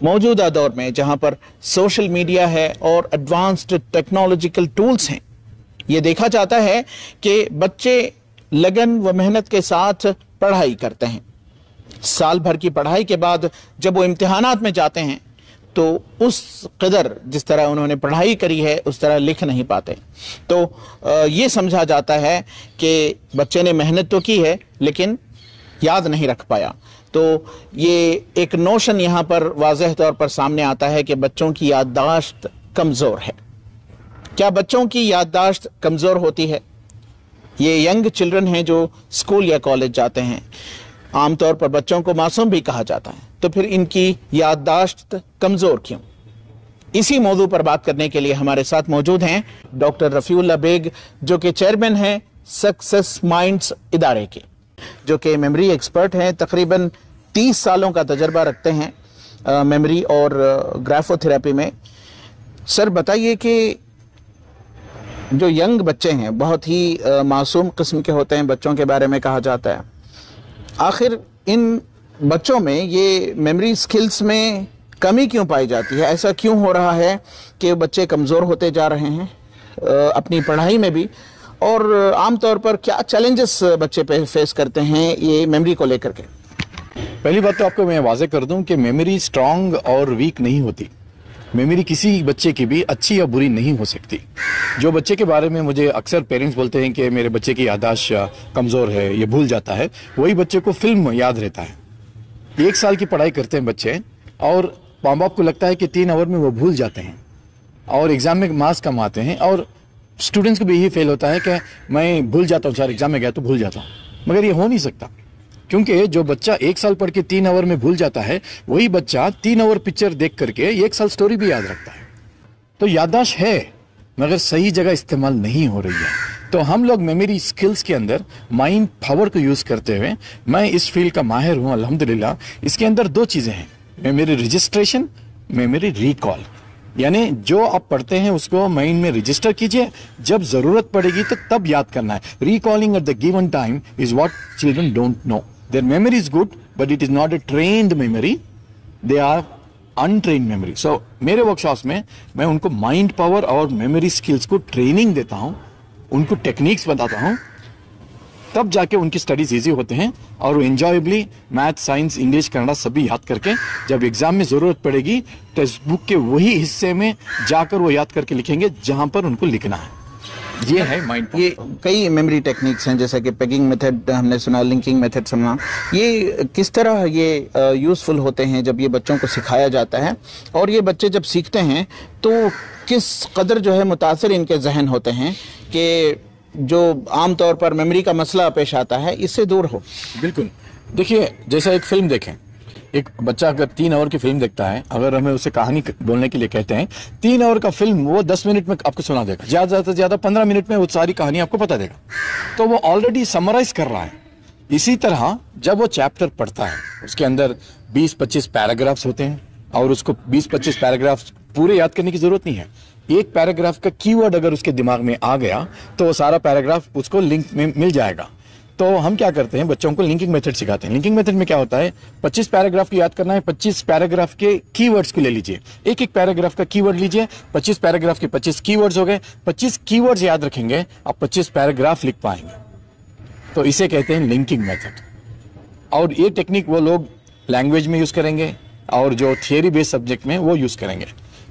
मौजूदा दौर में जहां पर सोशल मीडिया है और एडवांस्ड टेक्नोलॉजिकल टूल्स हैं, यह देखा जाता है कि बच्चे लगन व मेहनत के साथ पढ़ाई करते हैं। साल भर की पढ़ाई के बाद जब वो इम्तिहानात में जाते हैं तो उस कदर जिस तरह उन्होंने पढ़ाई करी है उस तरह लिख नहीं पाते। तो ये समझा जाता है कि बच्चे ने मेहनत तो की है लेकिन याद नहीं रख पाया। तो ये एक नोशन यहाँ पर वाज़ेह तौर पर सामने आता है कि बच्चों की याददाश्त कमज़ोर है। क्या बच्चों की याददाश्त कमज़ोर होती है? ये यंग चिल्ड्रन हैं जो स्कूल या कॉलेज जाते हैं। आमतौर पर बच्चों को मासूम भी कहा जाता है, तो फिर इनकी याददाश्त कमज़ोर क्यों? इसी मौजू पर बात करने के लिए हमारे साथ मौजूद हैं डॉक्टर रफ़ीउल्लाह बेग, जो कि चेयरमैन हैं सक्सेस माइंड्स इदारे के, जो कि मेमोरी एक्सपर्ट हैं। तकरीबन 30 सालों का तजर्बा रखते हैं मेमोरी और ग्राफोथेरेपी में। सर बताइए कि जो यंग बच्चे हैं, बहुत ही मासूम किस्म के होते हैं, बच्चों के बारे में कहा जाता है, आखिर इन बच्चों में ये मेमोरी स्किल्स में कमी क्यों पाई जाती है? ऐसा क्यों हो रहा है कि बच्चे कमज़ोर होते जा रहे हैं अपनी पढ़ाई में भी? और आमतौर पर क्या चैलेंजेस बच्चे पे फेस करते हैं ये मेमोरी को लेकर के? पहली बात तो आपको मैं वाज़ेह कर दूं कि मेमोरी स्ट्रांग और वीक नहीं होती। मेमोरी किसी बच्चे की भी अच्छी या बुरी नहीं हो सकती। जो बच्चे के बारे में मुझे अक्सर पेरेंट्स बोलते हैं कि मेरे बच्चे की याददाश्त कमज़ोर है, ये भूल जाता है, वही बच्चे को फिल्म याद रहता है। 1 साल की पढ़ाई करते हैं बच्चे और माँ बाप को लगता है कि 3 आवर में वो भूल जाते हैं और एग्जाम में मार्क्स कम आते हैं। और स्टूडेंट्स को भी यही फेल होता है कि मैं भूल जाता हूँ सर, एग्जाम में गया तो भूल जाता हूँ। मगर ये हो नहीं सकता, क्योंकि जो बच्चा 1 साल पढ़ के 3 आवर में भूल जाता है, वही बच्चा 3 आवर पिक्चर देख करके 1 साल स्टोरी भी याद रखता है। तो याददाश्त है मगर सही जगह इस्तेमाल नहीं हो रही है। तो हम लोग मेमोरी स्किल्स के अंदर माइंड पावर को यूज करते हुए, मैं इस फील्ड का माहिर हूँ अल्हम्दुलिल्लाह। इसके अंदर 2 चीजें हैं, मेमोरी रजिस्ट्रेशन, मेमोरी रिकॉल। यानी जो आप पढ़ते हैं उसको माइंड में रजिस्टर कीजिए, जब जरूरत पड़ेगी तो तब याद करना है। Recalling at the given time is what children don't know. Their memory is good but it is not a trained memory, they are untrained memory. So मेरे वर्कशॉप्स में मैं उनको माइंड पावर और मेमोरी स्किल्स को training देता हूं, उनको techniques बताता हूं, तब जाके उनकी स्टडीज इजी होते हैं और वो एंजॉयबली मैथ, साइंस, इंग्लिश, कन्नड़ा सभी याद करके जब एग्जाम में जरूरत पड़ेगी टेक्स्ट बुक के वही हिस्से में जाकर वो याद करके लिखेंगे जहां पर उनको लिखना है। ये है माइंड। ये कई मेमोरी टेक्निक्स हैं, जैसे कि पेगिंग मेथड हमने सुना, लिंकिंग मेथड सुना। ये किस तरह ये यूजफुल होते हैं जब ये बच्चों को सिखाया जाता है, और ये बच्चे जब सीखते हैं तो किस कदर जो है मुतासिर इनके जहन होते हैं कि जो आमतौर पर मेमोरी का मसला पेश आता है इससे दूर हो? बिल्कुल। देखिए, जैसा एक फिल्म देखें, एक बच्चा अगर 3 आवर की फिल्म देखता है, अगर हमें उसे कहानी बोलने के लिए कहते हैं, 3 आवर का फिल्म वो 10 मिनट में आपको सुना देगा, ज्यादा से ज्यादा 15 मिनट में वो सारी कहानी आपको बता देगा। तो वो ऑलरेडी समराइज कर रहा है। इसी तरह जब वो चैप्टर पढ़ता है, उसके अंदर 20-25 पैराग्राफ्स होते हैं और उसको 20-25 पैराग्राफ्स पूरे याद करने की जरूरत नहीं है। एक पैराग्राफ का कीवर्ड अगर उसके दिमाग में आ गया तो वो सारा पैराग्राफ उसको लिंक में मिल जाएगा। तो हम क्या करते हैं, बच्चों को लिंकिंग मेथड सिखाते हैं। लिंकिंग मेथड में क्या होता है, 25 पैराग्राफ को याद करना है, 25 पैराग्राफ के कीवर्ड्स को ले लीजिए, एक एक पैराग्राफ का कीवर्ड लीजिए, 25 पैराग्राफ के 25 कीवर्ड्स हो गए, 25 कीवर्ड्स याद रखेंगे, आप 25 पैराग्राफ लिख पाएंगे। तो इसे कहते हैं लिंकिंग मेथड। और ये टेक्निक वो लोग लैंग्वेज में यूज करेंगे और जो थियरी बेस्ड सब्जेक्ट में वो यूज करेंगे।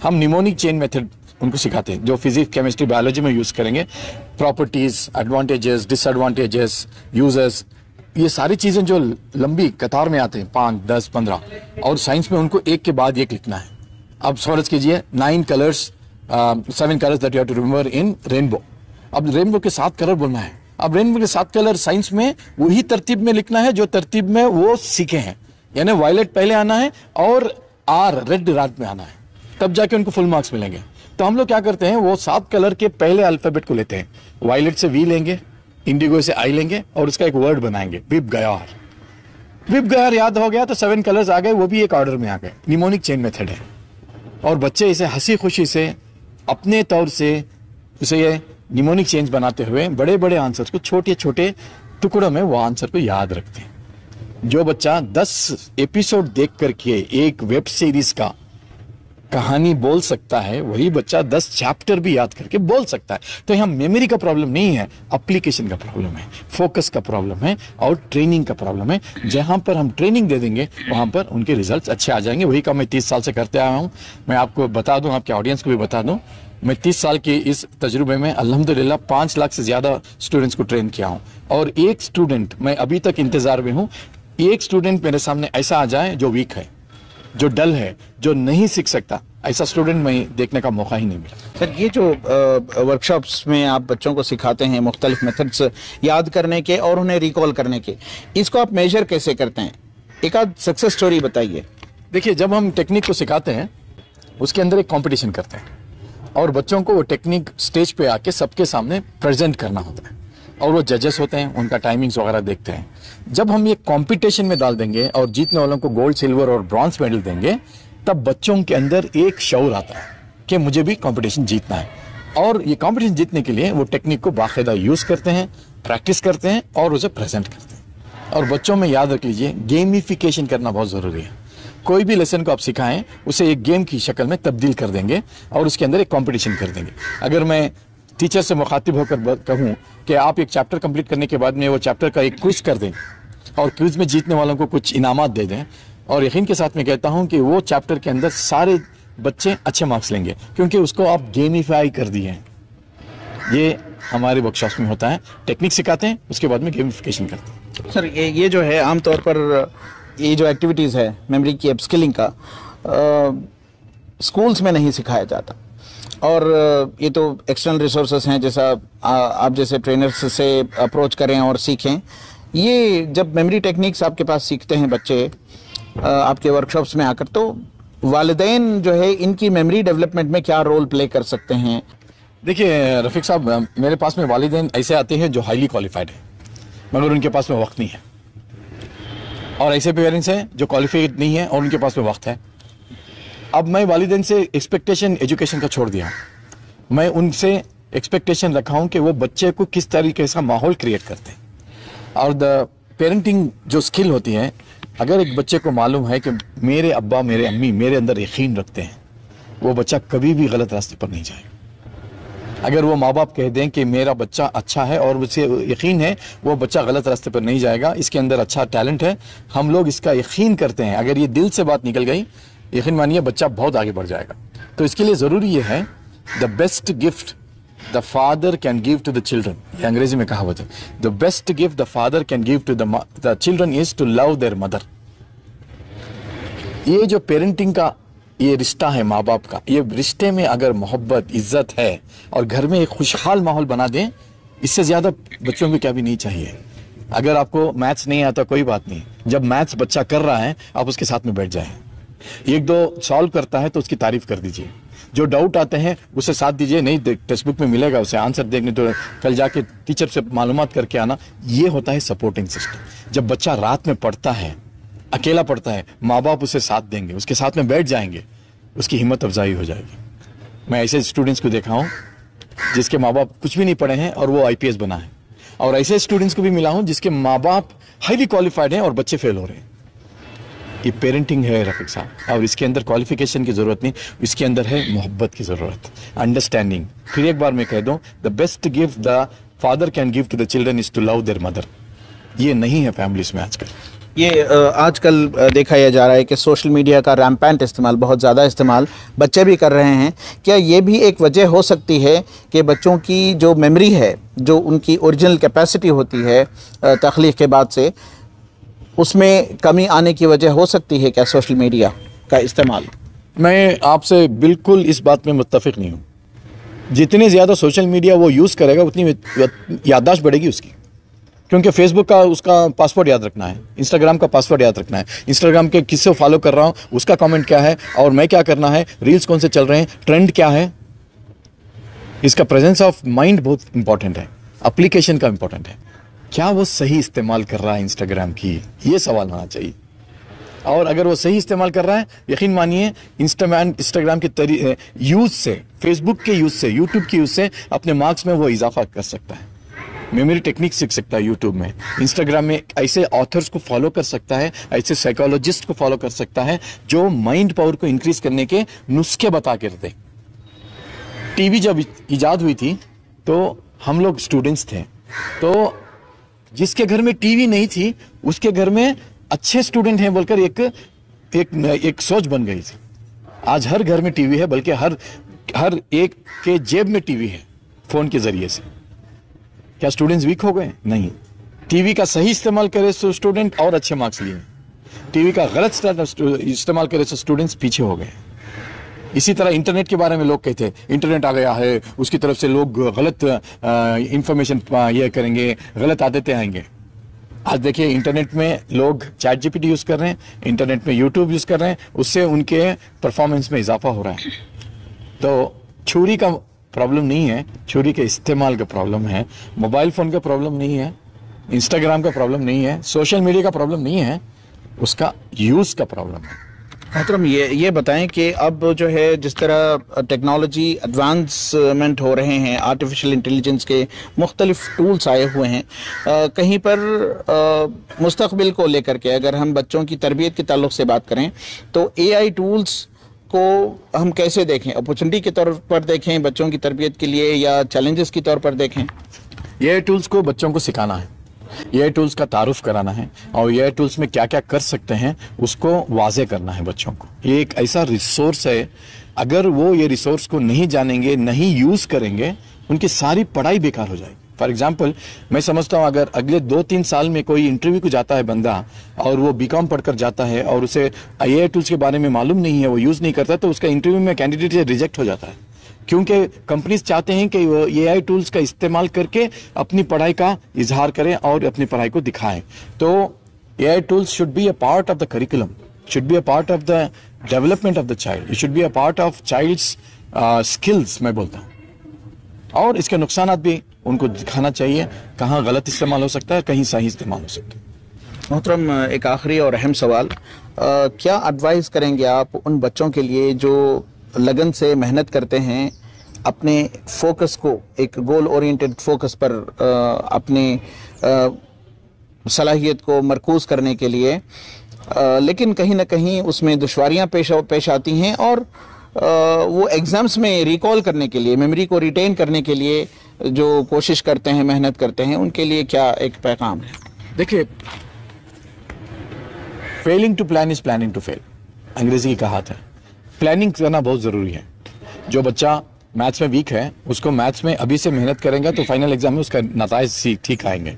हम निमोनिक चेन मेथड उनको सिखाते हैं, जो फिजिक्स, केमिस्ट्री, बायोलॉजी में यूज करेंगे। प्रॉपर्टीज, एडवांटेजेस, डिसएडवांटेजेस, यूजर्स, ये सारी चीजें जो लंबी कतार में आते हैं 5, 10, 15, और साइंस में उनको एक के बाद एक लिखना है। अब फर्ज कीजिए 7 colours that you have to remember in rainbow. अब रेनबो के 7 कलर बोलना है। अब रेनबो के 7 कलर साइंस में वही तरतीब में लिखना है जो तरतीब में वो सीखे हैं, यानी वायलेट पहले आना है और आर रेड रात में आना है, तब जाके उनको फुल मार्क्स मिलेंगे। तो हम लोग क्या करते हैं, वो 7 कलर के पहले अल्फाबेट को लेते हैं, वायलेट से वी लेंगे, इंडिगो से आई लेंगे और उसका एक वर्ड बनाएंगे, विप गयार। विप गयार याद हो गया तो 7 कलर्स आ गए, वो भी एक ऑर्डर में आ गए। निमोनिक चेन मेथड है और बच्चे इसे हंसी खुशी से अपने तौर से उसे ये निमोनिक चेंज बनाते हुए बड़े बड़े आंसर को छोटे छोटे टुकड़ों में वो आंसर को याद रखते हैं। जो बच्चा 10 एपिसोड देख करके एक वेब सीरीज का कहानी बोल सकता है, वही बच्चा 10 चैप्टर भी याद करके बोल सकता है। तो यहाँ मेमोरी का प्रॉब्लम नहीं है, एप्लीकेशन का प्रॉब्लम है, फोकस का प्रॉब्लम है और ट्रेनिंग का प्रॉब्लम है। जहां पर हम ट्रेनिंग दे देंगे वहां पर उनके रिजल्ट्स अच्छे आ जाएंगे। वही काम मैं 30 साल से करते आया हूं। मैं आपको बता दूं, आपके ऑडियंस को भी बता दूं, मैं 30 साल के इस तजुर्बे में अल्हम्दुलिल्लाह 5 लाख से ज्यादा स्टूडेंट्स को ट्रेन किया हूं। और एक स्टूडेंट, मैं अभी तक इंतजार में हूं, एक स्टूडेंट मेरे सामने ऐसा आ जाए जो वीक है, जो डल है, जो नहीं सीख सकता, ऐसा स्टूडेंट में देखने का मौका ही नहीं मिला। सर, ये जो वर्कशॉप्स में आप बच्चों को सिखाते हैं मुख्तलिफ मेथड्स याद करने के और उन्हें रिकॉल करने के, इसको आप मेजर कैसे करते हैं? एक आध सक्सेस स्टोरी बताइए। देखिए, जब हम टेक्निक को सिखाते हैं उसके अंदर एक कंपटीशन करते हैं और बच्चों को वो टेक्निक स्टेज पे आके सबके सामने प्रेजेंट करना होता है और वो जजेस होते हैं, उनका टाइमिंग्स वगैरह देखते हैं। जब हम ये कंपटीशन में डाल देंगे और जीतने वालों को गोल्ड, सिल्वर और ब्रॉन्ज मेडल देंगे, तब बच्चों के अंदर एक शऊर आता है कि मुझे भी कंपटीशन जीतना है। और ये कंपटीशन जीतने के लिए वो टेक्निक को बाकायदा यूज करते हैं, प्रैक्टिस करते हैं और उसे प्रेजेंट करते हैं। और बच्चों में याद रख लीजिए, गेमिफिकेशन करना बहुत जरूरी है। कोई भी लेसन को आप सिखाएं उसे एक गेम की शक्ल में तब्दील कर देंगे और उसके अंदर एक कंपटीशन कर देंगे। अगर मैं टीचर से मुखातिब होकर कहूं कि आप एक चैप्टर कंप्लीट करने के बाद में वो चैप्टर का एक क्विज कर दें और क्विज में जीतने वालों को कुछ इनामात दे दें, और यकीन के साथ मैं कहता हूं कि वो चैप्टर के अंदर सारे बच्चे अच्छे मार्क्स लेंगे, क्योंकि उसको आप गेमिफाई कर दिए हैं। ये हमारे वर्कशॉप्स में होता है, टेक्निक सिखाते हैं, उसके बाद में गेमिफिकेशन करते हैं। सर, ये जो है आमतौर पर ये जो एक्टिविटीज़ है मेमोरी की अपस्किलिंग का, स्कूल्स में नहीं सिखाया जाता। और ये तो एक्सटर्नल रिसोर्सेस हैं, जैसा आप जैसे ट्रेनर्स से अप्रोच करें और सीखें। ये जब मेमोरी टेक्निक्स आपके पास सीखते हैं बच्चे आपके वर्कशॉप्स में आकर, तो वालिदैन जो है इनकी मेमोरी डेवलपमेंट में क्या रोल प्ले कर सकते हैं? देखिए रफीक साहब, मेरे पास में वालिदैन ऐसे आते हैं जो हाईली क्वालिफाइड है मगर उनके पास में वक्त नहीं है, और ऐसे पेरेंट्स हैं जो क्वालिफाइड नहीं है और उनके पास में वक्त है। अब मैं वालिदैन से एक्सपेक्टेशन एजुकेशन का छोड़ दिया, मैं उनसे एक्सपेक्टेशन रखा हूं कि वो बच्चे को किस तरीके का माहौल क्रिएट करते हैं। और द पेरेंटिंग जो स्किल होती है, अगर एक बच्चे को मालूम है कि मेरे अब्बा मेरे अम्मी मेरे अंदर यकीन रखते हैं, वो बच्चा कभी भी गलत रास्ते पर नहीं जाएगा। अगर वो माँ बाप कह दें कि मेरा बच्चा अच्छा है और उसे यकीन है, वो बच्चा गलत रास्ते पर नहीं जाएगा, इसके अंदर अच्छा टैलेंट है, हम लोग इसका यकीन करते हैं, अगर ये दिल से बात निकल गई, यकीन मानिए बच्चा बहुत आगे बढ़ जाएगा। तो इसके लिए ज़रूरी ये है, the best gift the father can give to the children, ये अंग्रेजी में कहावत है, the best gift the father can give to the children is to love their mother. ये जो पेरेंटिंग का ये रिश्ता है माँ बाप का, ये रिश्ते में अगर मोहब्बत, इज्जत है और घर में एक खुशहाल माहौल बना दें, इससे ज्यादा बच्चों को क्या भी नहीं चाहिए। अगर आपको मैथ्स नहीं आता कोई बात नहीं, जब मैथ्स बच्चा कर रहा है आप उसके साथ में बैठ जाएं, एक दो सॉल्व करता है तो उसकी तारीफ कर दीजिए, जो डाउट आते हैं उसे साथ दीजिए, नहीं टेक्स्ट बुक में मिलेगा उसे आंसर देखने, तो कल जाके टीचर से मालूमात करके आना। ये होता है सपोर्टिंग सिस्टम। जब बच्चा रात में पढ़ता है, अकेला पढ़ता है, माँ बाप उसे साथ देंगे, उसके साथ में बैठ जाएंगे, उसकी हिम्मत अफजाई हो जाएगी। मैं ऐसे स्टूडेंट्स को देखा हूँ जिसके माँ बाप कुछ भी नहीं पढ़े हैं और वो IPS बना है, और ऐसे स्टूडेंट्स को भी मिला हूँ जिसके माँ बाप हाईली क्वालिफाइड हैं और बच्चे फेल हो रहे हैं। ये पेरेंटिंग है रफीक साहब, और इसके अंदर क्वालिफिकेशन की जरूरत नहीं, इसके अंदर है मोहब्बत की जरूरत, अंडरस्टैंडिंग। फिर एक बार मैं कह दूं, the best gift the father can give to the children is to love their mother. ये नहीं है फैमिलीज में आजकल। ये आजकल देखा यह जा रहा है कि सोशल मीडिया का रैम्पेंट इस्तेमाल, बहुत ज़्यादा इस्तेमाल बच्चे भी कर रहे हैं। क्या ये भी एक वजह हो सकती है कि बच्चों की जो मेमोरी है, जो उनकी ओरिजिनल कैपेसिटी होती है तख्लीक के बाद से, उसमें कमी आने की वजह हो सकती है क्या सोशल मीडिया का इस्तेमाल? मैं आपसे बिल्कुल इस बात में मुत्तफिक नहीं हूँ। जितनी ज़्यादा सोशल मीडिया वो यूज़ करेगा उतनी याददाश्त बढ़ेगी उसकी, क्योंकि फेसबुक का उसका पासवर्ड याद रखना है, इंस्टाग्राम का पासवर्ड याद रखना है, इंस्टाग्राम के किससे फॉलो कर रहा हूँ, उसका कमेंट क्या है और मैं क्या करना है, रील्स कौन से चल रहे हैं, ट्रेंड क्या है। इसका प्रेजेंस ऑफ माइंड बहुत इंपॉर्टेंट है, एप्लीकेशन का इंपॉर्टेंट है। क्या वो सही इस्तेमाल कर रहा है इंस्टाग्राम की, ये सवाल होना चाहिए। और अगर वो सही इस्तेमाल कर रहा है, यकीन मानिए इंस्टाग्राम के यूज से, फेसबुक के यूज से, यूट्यूब के यूज से अपने मार्क्स में वो इजाफा कर सकता है। मेमोरी टेक्निक सीख सकता है यूट्यूब में, इंस्टाग्राम में ऐसे ऑथर्स को फॉलो कर सकता है, ऐसे साइकोलॉजिस्ट को फॉलो कर सकता है जो माइंड पावर को इंक्रीज करने के नुस्खे बता कर दे। टीवी जब इजाद हुई थी तो हम लोग स्टूडेंट्स थे, तो जिसके घर में टीवी नहीं थी उसके घर में अच्छे स्टूडेंट हैं बोलकर एक सोच बन गई थी। आज हर घर में टीवी है, बल्कि हर एक के जेब में टीवी है फोन के जरिए से। क्या स्टूडेंट्स वीक हो गए? नहीं। टीवी का सही इस्तेमाल करे तो स्टूडेंट और अच्छे मार्क्स लिए, टीवी का गलत इस्तेमाल करे तो स्टूडेंट्स पीछे हो गए। इसी तरह इंटरनेट के बारे में लोग कहते हैं इंटरनेट आ गया है, उसकी तरफ से लोग गलत इंफॉर्मेशन ये करेंगे, गलत आदतें आएंगे। आज देखिए इंटरनेट में लोग चैट जीपीटी यूज कर रहे हैं, इंटरनेट में यूट्यूब यूज कर रहे हैं, उससे उनके परफॉर्मेंस में इजाफा हो रहा है। तो छुरी का प्रॉब्लम नहीं है, छुरी के इस्तेमाल का प्रॉब्लम है, मोबाइल फोन का प्रॉब्लम नहीं है, इंस्टाग्राम का प्रॉब्लम नहीं है, सोशल मीडिया का प्रॉब्लम नहीं है, उसका यूज का प्रॉब्लम है। मोहतरम, ये बताएं कि अब जो है जिस तरह टेक्नोलॉजी एडवांसमेंट हो रहे हैं, आर्टिफिशियल इंटेलिजेंस के मुख्तलिफ टूल्स आए हुए हैं, कहीं पर मुस्तकबिल को लेकर के अगर हम बच्चों की तरबियत के ताल्लुक से बात करें तो एआई टूल्स को हम कैसे देखें? अपॉर्चुनिटी के तौर पर देखें बच्चों की तरबियत के लिए, या चैलेंजेस के तौर पर देखें? ये टूल्स को बच्चों को सिखाना है, ये टूल्स का तारुफ कराना है, और ये टूल्स में क्या क्या कर सकते हैं उसको वाज़े करना है बच्चों को। ये एक ऐसा रिसोर्स है, अगर वो ये रिसोर्स को नहीं जानेंगे, नहीं यूज करेंगे, उनकी सारी पढ़ाई बेकार हो जाएगी। फॉर एग्जाम्पल, मैं समझता हूँ अगर अगले 2-3 साल में कोई इंटरव्यू को जाता है बंदा और वो बीकॉम पढ़कर जाता है और उसे एआई टूल्स के बारे में मालूम नहीं है, वो यूज नहीं करता, तो उसका इंटरव्यू में कैंडिडेट रिजेक्ट हो जाता है, क्योंकि कंपनीज चाहते हैं कि वो एआई टूल्स का इस्तेमाल करके अपनी पढ़ाई का इजहार करें और अपनी पढ़ाई को दिखाएं। तो AI tools should be a part of the curriculum, should be a part of the development of the child, it should be a part of child's skills, मैं बोलता हूँ। और इसके नुकसानात भी उनको दिखाना चाहिए, कहाँ गलत इस्तेमाल हो सकता है, कहीं सही इस्तेमाल हो सकता है। मोहतरम, एक आखिरी और अहम सवाल, क्या एडवाइस करेंगे आप उन बच्चों के लिए जो लगन से मेहनत करते हैं, अपने फोकस को एक गोल ओरिएंटेड फोकस पर अपनी सलाहियत को मरकूज करने के लिए, लेकिन कहीं ना कहीं उसमें दुश्वारियां पेश आती हैं, और वो एग्जाम्स में रिकॉल करने के लिए, मेमोरी को रिटेन करने के लिए जो कोशिश करते हैं, मेहनत करते हैं, उनके लिए क्या एक पैगाम है? देखिए, failing to plan is planning to fail, अंग्रेजी की कहावत है। प्लानिंग करना बहुत जरूरी है। जो बच्चा मैथ्स में वीक है, उसको मैथ्स में अभी से मेहनत करेंगे तो फाइनल एग्जाम में उसका नताइज ठीक आएंगे।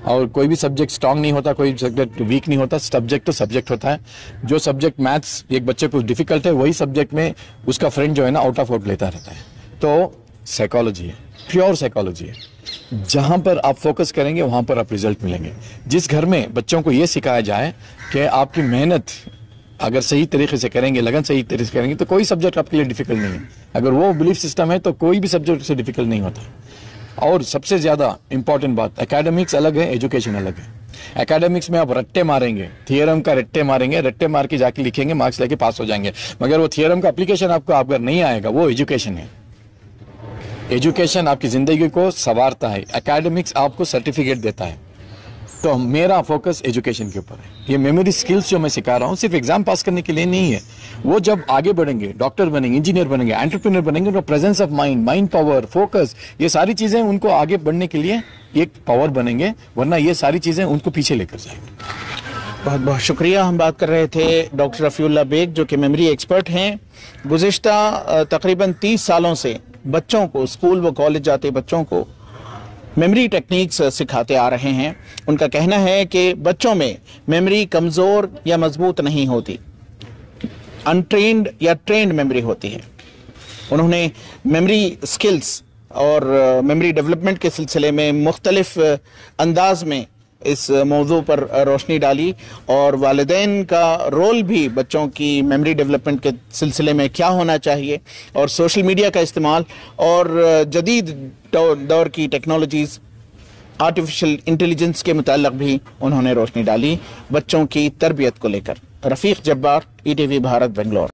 और कोई भी सब्जेक्ट स्ट्रांग नहीं होता, कोई सब्जेक्ट वीक नहीं होता, सब्जेक्ट तो सब्जेक्ट होता है। जो सब्जेक्ट मैथ्स एक बच्चे को डिफिकल्ट है, वही सब्जेक्ट में उसका फ्रेंड जो है ना आउट ऑफ आउट लेता रहता है। तो साइकोलॉजी है, प्योर साइकोलॉजी है। जहां पर आप फोकस करेंगे वहां पर आप रिजल्ट मिलेंगे। जिस घर में बच्चों को यह सिखाया जाए कि आपकी मेहनत अगर सही तरीके से करेंगे, लगन सही तरीके से करेंगे, तो कोई सब्जेक्ट आपके लिए डिफिकल्ट नहीं है। अगर वो बिलीफ सिस्टम है तो कोई भी सब्जेक्ट से डिफिकल्ट नहीं होता। और सबसे ज्यादा इंपॉर्टेंट बात, एकेडमिक्स अलग है, एजुकेशन अलग है। एकेडमिक्स में आप रट्टे मारेंगे, थियरम का रट्टे मारेंगे, रट्टे मार के जाके लिखेंगे, मार्क्स लेके पास हो जाएंगे, मगर वो थियरम का एप्लीकेशन आपको अगर नहीं आएगा, वो एजुकेशन है। एजुकेशन आपकी जिंदगी को संवारता है, एकेडमिक्स आपको सर्टिफिकेट देता है। तो मेरा फोकस एजुकेशन के ऊपर है। ये मेमोरी स्किल्स जो मैं सिखा रहा हूँ सिर्फ एग्जाम पास करने के लिए नहीं है। वो जब आगे बढ़ेंगे, डॉक्टर बनेंगे, इंजीनियर बनेंगे, एंटरप्रेन्योर बनेंगे, तो presence of mind, mind power, focus, ये सारी चीजें उनको आगे बढ़ने के लिए एक पावर बनेंगे, वरना ये सारी चीजें उनको पीछे लेकर जाएंगे। बहुत बहुत शुक्रिया। हम बात कर रहे थे डॉक्टर रफ़ीउल्लाह बेग, जो कि मेमोरी एक्सपर्ट हैं। गुज़िश्ता तकरीबन 30 सालों से बच्चों को, स्कूल व कॉलेज जाते बच्चों को मेमोरी टेक्निक्स सिखाते आ रहे हैं। उनका कहना है कि बच्चों में मेमोरी कमज़ोर या मजबूत नहीं होती, अनट्रेन्ड या ट्रेंड मेमोरी होती है। उन्होंने मेमोरी स्किल्स और मेमोरी डेवलपमेंट के सिलसिले में मुख्तलिफ अंदाज में इस मौजू पर रोशनी डाली, और वालिदैन का रोल भी बच्चों की मेमोरी डेवलपमेंट के सिलसिले में क्या होना चाहिए, और सोशल मीडिया का इस्तेमाल और जदीद दौर की टेक्नोलॉजीज़, आर्टिफिशियल इंटेलिजेंस के मुताल्लिक़ भी उन्होंने रोशनी डाली बच्चों की तरबियत को लेकर। रफीक जब्बार, ETV भारत, बेंगलोर।